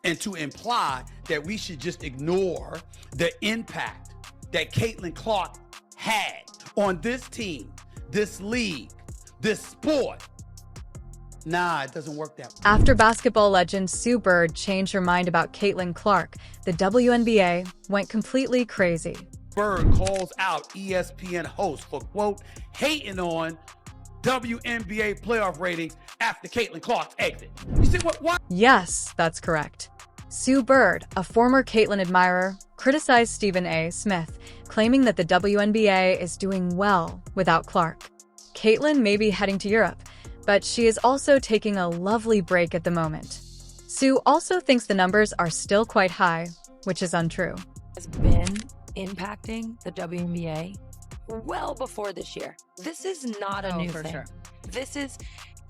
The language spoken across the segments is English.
and to imply that we should just ignore the impact that Caitlin Clark had on this team, this league, this sport. Nah, it doesn't work that way. After basketball legend Sue Bird changed her mind about Caitlin Clark, the WNBA went completely crazy. Bird calls out ESPN host for, quote, hating on WNBA playoff ratings after Caitlin Clark's exit. You see what? Yes, that's correct. Sue Bird, a former Caitlin admirer, criticized Stephen A. Smith, claiming that the WNBA is doing well without Clark. Caitlin may be heading to Europe, but she is also taking a lovely break at the moment. Sue also thinks the numbers are still quite high, which is untrue. Has been impacting the WNBA well before this year. This is not a new thing. Sure. This is,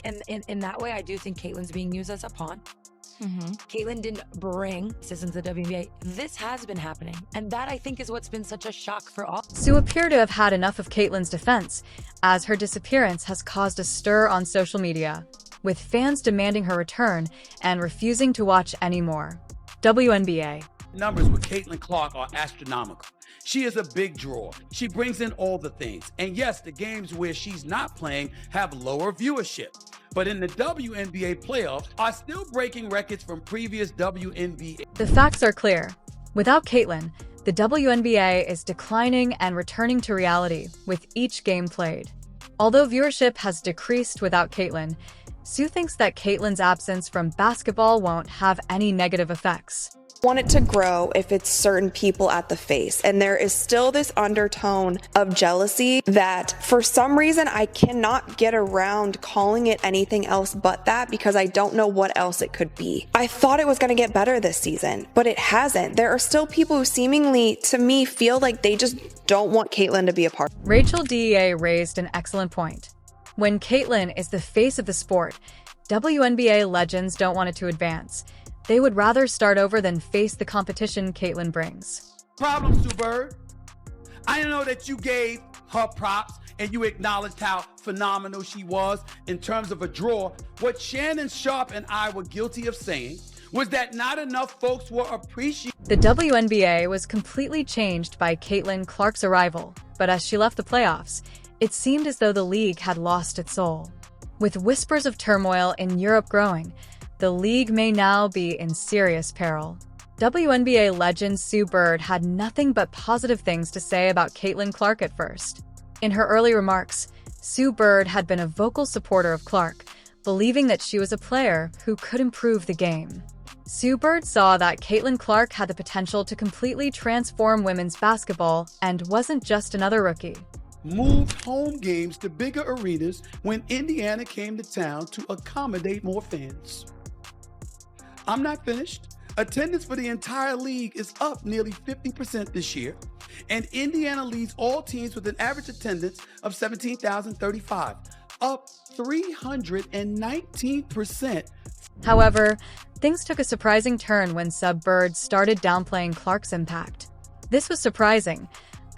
and in that way, I do think Caitlin's being used as a pawn. Caitlin didn't bring citizens to the WNBA. This has been happening, and that I think is what's been such a shock for all. Sue appeared to have had enough of Caitlin's defense, as her disappearance has caused a stir on social media, with fans demanding her return and refusing to watch anymore. WNBA. Numbers with Caitlin Clark are astronomical. She is a big draw. She brings in all the things. And yes, the games where she's not playing have lower viewership. But in the WNBA playoffs are still breaking records from previous WNBA. The facts are clear. Without Caitlin, the WNBA is declining and returning to reality with each game played. Although viewership has decreased without Caitlin, Sue thinks that Caitlin's absence from basketball won't have any negative effects. Want it to grow if it's certain people at the face. And there is still this undertone of jealousy that for some reason I cannot get around calling it anything else but that, because I don't know what else it could be. I thought it was going to get better this season, but it hasn't. There are still people who seemingly, to me, feel like they just don't want Caitlin to be a part. Rachel DEA raised an excellent point. When Caitlin is the face of the sport, WNBA legends don't want it to advance. They would rather start over than face the competition Caitlin brings. Problem, Sue Bird. I know that you gave her props and you acknowledged how phenomenal she was in terms of a draw. What Shannon Sharp and I were guilty of saying was that not enough folks were appreciating. The WNBA was completely changed by Caitlin Clark's arrival, but as she left the playoffs, it seemed as though the league had lost its soul. With whispers of turmoil in Europe growing, the league may now be in serious peril. WNBA legend Sue Bird had nothing but positive things to say about Caitlin Clark at first. In her early remarks, Sue Bird had been a vocal supporter of Clark, believing that she was a player who could improve the game. Sue Bird saw that Caitlin Clark had the potential to completely transform women's basketball and wasn't just another rookie. Moved home games to bigger arenas when Indiana came to town to accommodate more fans. I'm not finished. Attendance for the entire league is up nearly 50% this year, and Indiana leads all teams with an average attendance of 17,035, up 319%. However, things took a surprising turn when Sub Bird started downplaying Clark's impact. This was surprising,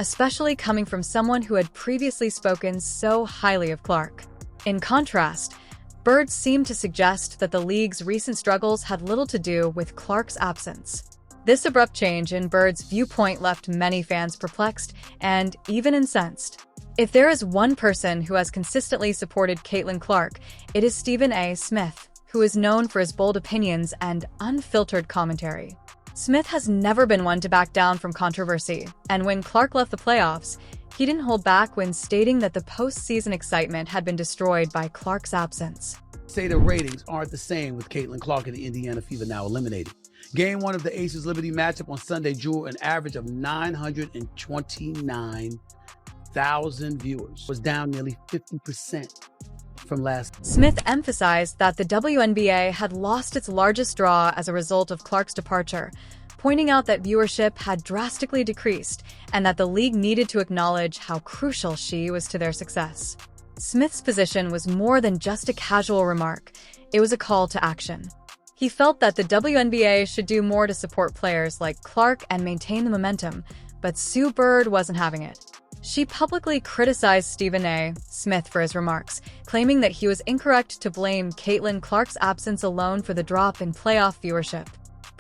especially coming from someone who had previously spoken so highly of Clark. In contrast, Bird seemed to suggest that the league's recent struggles had little to do with Clark's absence. This abrupt change in Bird's viewpoint left many fans perplexed and even incensed. If there is one person who has consistently supported Caitlin Clark, it is Stephen A. Smith, who is known for his bold opinions and unfiltered commentary. Smith has never been one to back down from controversy, and when Clark left the playoffs, he didn't hold back when stating that the postseason excitement had been destroyed by Clark's absence. Say the ratings aren't the same with Caitlin Clark and the Indiana Fever now eliminated. Game 1 of the Aces Liberty matchup on Sunday drew an average of 929,000 viewers, was down nearly 50% from last. Smith emphasized that the WNBA had lost its largest draw as a result of Clark's departure, pointing out that viewership had drastically decreased and that the league needed to acknowledge how crucial she was to their success. Smith's position was more than just a casual remark. It was a call to action. He felt that the WNBA should do more to support players like Clark and maintain the momentum, but Sue Bird wasn't having it. She publicly criticized Stephen A. Smith for his remarks, claiming that he was incorrect to blame Caitlin Clark's absence alone for the drop in playoff viewership.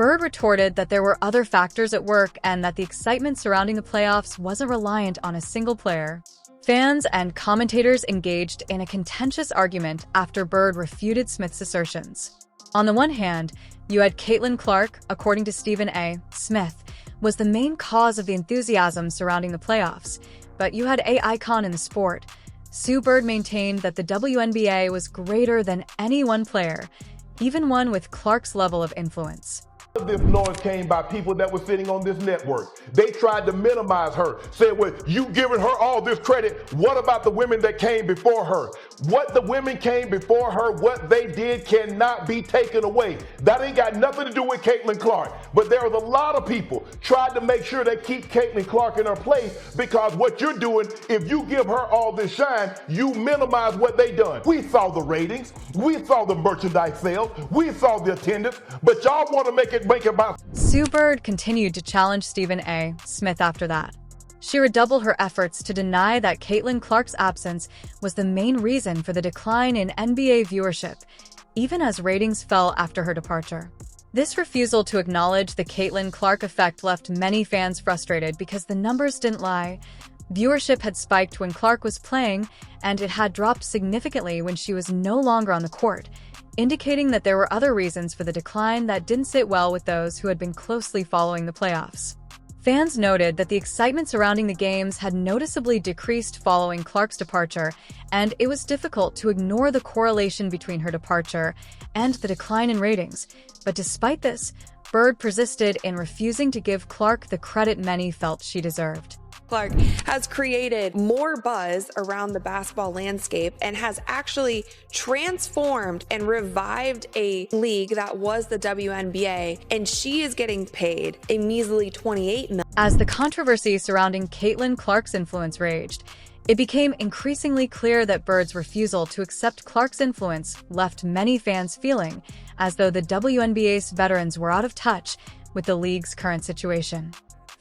Bird retorted that there were other factors at work and that the excitement surrounding the playoffs wasn't reliant on a single player. Fans and commentators engaged in a contentious argument after Bird refuted Smith's assertions. On the one hand, you had Caitlin Clark, according to Stephen A. Smith, was the main cause of the enthusiasm surrounding the playoffs, but you had a icon in the sport. Sue Bird maintained that the WNBA was greater than any one player, even one with Clark's level of influence. This noise came by people that were sitting on this network. They tried to minimize her, said, well, you giving her all this credit. What about the women that came before her? What the women came before her, what they did cannot be taken away. That ain't got nothing to do with Caitlin Clark. But there was a lot of people tried to make sure they keep Caitlin Clark in her place, because what you're doing, if you give her all this shine, you minimize what they done. We saw the ratings, we saw the merchandise sales, we saw the attendance, but y'all want to make about. Sue Bird continued to challenge Stephen A. Smith after that. She redoubled her efforts to deny that Caitlin Clark's absence was the main reason for the decline in NBA viewership, even as ratings fell after her departure. This refusal to acknowledge the Caitlin Clark effect left many fans frustrated because the numbers didn't lie. Viewership had spiked when Clark was playing, and it had dropped significantly when she was no longer on the court, indicating that there were other reasons for the decline that didn't sit well with those who had been closely following the playoffs. Fans noted that the excitement surrounding the games had noticeably decreased following Clark's departure, and it was difficult to ignore the correlation between her departure and the decline in ratings. But despite this, Bird persisted in refusing to give Clark the credit many felt she deserved. Clark has created more buzz around the basketball landscape and has actually transformed and revived a league that was the WNBA, and she is getting paid a measly $28 million. As the controversy surrounding Caitlin Clark's influence raged, it became increasingly clear that Bird's refusal to accept Clark's influence left many fans feeling as though the WNBA's veterans were out of touch with the league's current situation.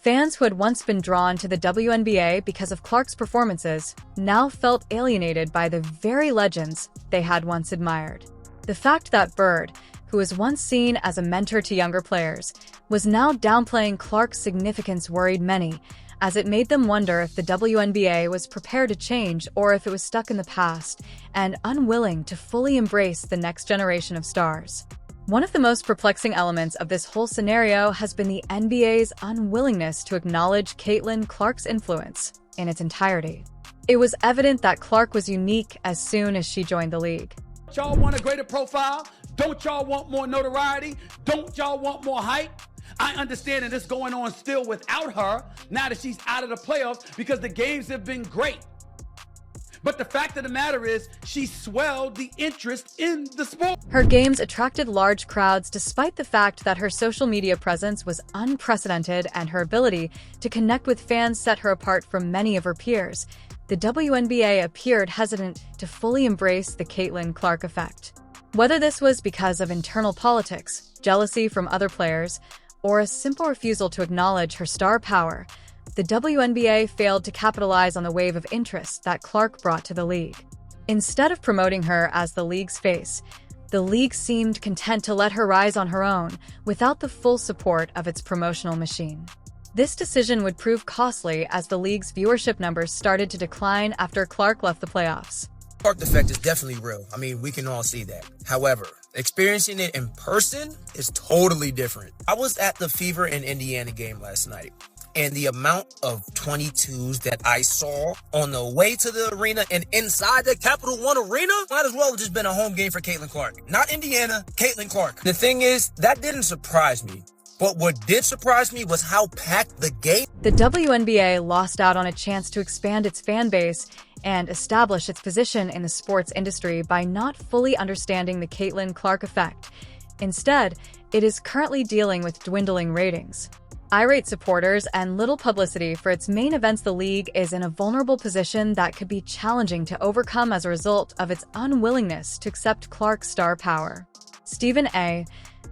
Fans who had once been drawn to the WNBA because of Clark's performances now felt alienated by the very legends they had once admired. The fact that Bird, who was once seen as a mentor to younger players, was now downplaying Clark's significance worried many, as it made them wonder if the WNBA was prepared to change or if it was stuck in the past and unwilling to fully embrace the next generation of stars. One of the most perplexing elements of this whole scenario has been the NBA's unwillingness to acknowledge Caitlin Clark's influence in its entirety. It was evident that Clark was unique as soon as she joined the league. Y'all want a greater profile? Don't y'all want more notoriety? Don't y'all want more hype? I understand that it's going on still without her now that she's out of the playoffs because the games have been great. But the fact of the matter is, she swelled the interest in the sport. Her games attracted large crowds despite the fact that her social media presence was unprecedented and her ability to connect with fans set her apart from many of her peers. The WNBA appeared hesitant to fully embrace the Caitlin Clark effect. Whether this was because of internal politics, jealousy from other players, or a simple refusal to acknowledge her star power, the WNBA failed to capitalize on the wave of interest that Clark brought to the league. Instead of promoting her as the league's face, the league seemed content to let her rise on her own without the full support of its promotional machine. This decision would prove costly as the league's viewership numbers started to decline after Clark left the playoffs. Clark effect is definitely real. I mean, we can all see that. However, experiencing it in person is totally different. I was at the Fever in Indiana game last night, and the amount of 22s that I saw on the way to the arena and inside the Capital One Arena might as well have just been a home game for Caitlin Clark. Not Indiana, Caitlin Clark. The thing is, that didn't surprise me. But what did surprise me was how packed the game. The WNBA lost out on a chance to expand its fan base and establish its position in the sports industry by not fully understanding the Caitlin Clark effect. Instead, it is currently dealing with dwindling ratings. Irate supporters and little publicity for its main events. The league is in a vulnerable position that could be challenging to overcome as a result of its unwillingness to accept Clark's star power. Stephen A.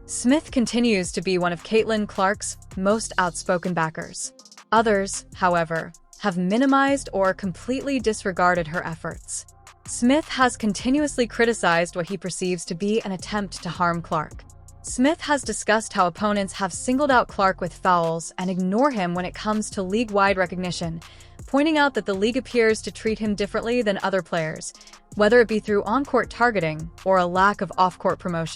Smith continues to be one of Caitlin Clark's most outspoken backers. Others, however, have minimized or completely disregarded her efforts. Smith has continuously criticized what he perceives to be an attempt to harm Clark. Smith has discussed how opponents have singled out Clark with fouls and ignore him when it comes to league-wide recognition, pointing out that the league appears to treat him differently than other players, whether it be through on-court targeting or a lack of off-court promotion.